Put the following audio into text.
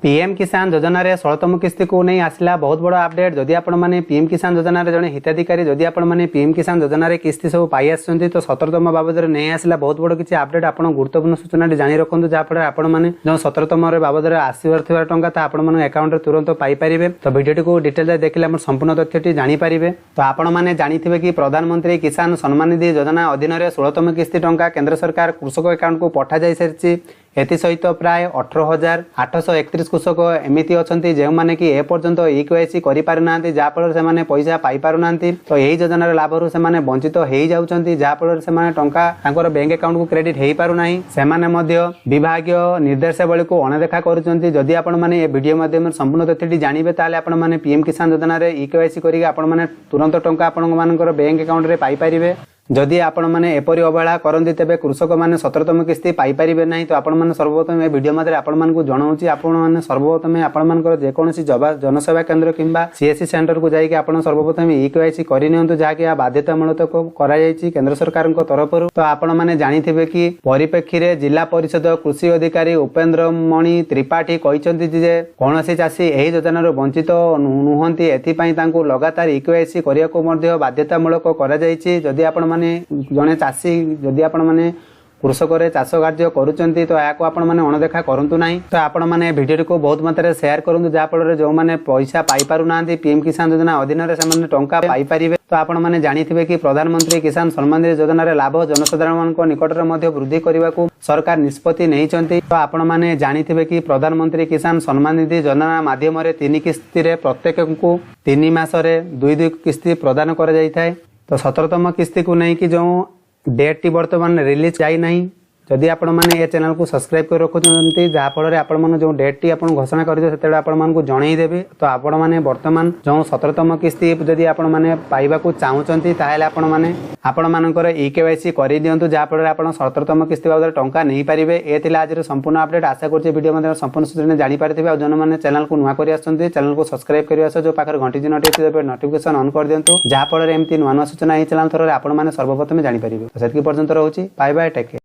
PM किसान योजना रे 16तम किस्ती को नहीं आसला बहुत बड़ अपडेट। जदि आपण माने पीएम किसान योजना रे जने हिताधिकारी जदि आपण माने पीएम किसान योजना रे किस्ती सब पाई आछंती तो 17तम बाबद रे नहीं आसला बहुत बड़ किछि अपडेट आपण गुरुत्वपूर्ण सूचना जानि रखंतु जा फळे आपण माने जो 17तम रे बाबद रे आसीवर थिबा टंका ता आपण माने अकाउंट रे तुरंत पाई परिबे। तो वीडियो को डिटेल रे देखिले हम संपूर्ण तथ्यटी जानि परिबे। तो आपण माने जानिथिबे कि प्रधानमंत्री किसान सम्मान निधि योजना अधीन रे 16तम किस्ती टंका केंद्र सरकार कृषक अकाउंट को पठा जाय सरछि। एथि सहित प्राय 18,831 कृषक एमिति अछंती जे माने कि ए पर्यंत ईकेवाईसी करि पारु नांती जा फल से माने पैसा पाई पारु नांती। तो एही योजना रे लाभ रु से माने वंचित हेई जाउछंती जा फल से माने टंका तांकर बैंक अकाउंट को क्रेडिट हेई पारु नाही। से माने मध्य विभागीय निर्देशावली को अणदेखा करूछंती। जदि आपण माने ए वीडियो माध्यम संपूर्ण तथ्यटी जानिबे ताले आपण माने पीएम किसान योजना रे ईकेवाईसी करिके आपण माने तुरंत टंका आपण मानकर बैंक अकाउंट रे पाई परिबे। जदि आपण माने एपरि अवहेला करंती तेबे कृषक माने 17तम किस्ती पाई परिबे नाही। तो आपण माने सर्वप्रथम ए वीडियो माध्यम आपण मानकु जणाउची आपण माने सर्वप्रथम आपण मानकर जे कोनोसी जनसेवा केंद्र किंबा सीएससी सेंटर को जाई कि आपण सर्वप्रथम ईकेवाईसी करि नियंतु जा कि बाध्यतामूलक करा जायछि केंद्र सरकार को तरफरु। तो आपण माने जानिथिबे कि परिप्रेक्षी रे जिला परिषद कृषि अधिकारी उपेंद्र मणि त्रिपाठी कहिसंती जे कोनोसी चासी एही योजना रो वंचित नुहंती एथि पई तांकु लगातार ईकेवाईसी करिया को मध्ये बाध्यतामूलक करा जायछि। जदि आपण माने जने चासी जदि आपण माने कृषक रे चाष कार्य करूचंती तो या को आपण माने अणदेखा करंतु नाही। तो आपण माने वीडियो को बहुत मात्रा शेयर करंतु जा फल रे जो माने पैसा पाई पारु नांती पीएम किसान योजना अधीन रे से माने टंका पाई परिबे। तो आपण माने जानिथिबे कि प्रधानमंत्री किसान सम्मान निधि योजना रे लाभ जनसाधारण को निकट रे मध्ये वृद्धि करबा को सरकार निष्पत्ति नैचंती। तो आपण माने जानिथिबे कि प्रधानमंत्री किसान सम्मान निधि योजना माध्यम रे 3 किस्ती रे प्रत्येक को 3 मास रे 2 किस्ती प्रदान कर जाई थाए। तो 17तम किस्ती को नहीं कि जो डेट टी वर्तमान रिलीज जाई नहीं। जदि आपण माने ए चैनल को सब्सक्राइब कर रखुचंती जा फल रे आपण माने जो डेट टी आपण घोषणा करियो सेतेडा आपण मान को जणै देबे। तो आपण माने वर्तमान जो 17तम किस्ती जदि आपण माने पाइबा को चाहुचंती ताहेले आपण मानकर ईकेवाईसी करि दियंतु जा फल रे आपण 17तम किस्ती बाबद टंका नहीं पारिबे। ए थिला आज रे संपूर्ण अपडेट। आशा करछि वीडियो मध्ये संपूर्ण सूचना जानि पारथिबे। आ जन माने चैनल को नुवा करि आछंती चैनल को सब्सक्राइब करि आछो जो पाखर घंटी चिन्ह टे देबे नोटिफिकेशन ऑन कर दियंतु जा फल रे एम्ति नुवा नुवा सूचना ए चैनल थरो रे आपण माने सर्वप्रथम जानि पारिबे। सेतिकि पर्यंत रहउछि बाय बाय टेक केयर।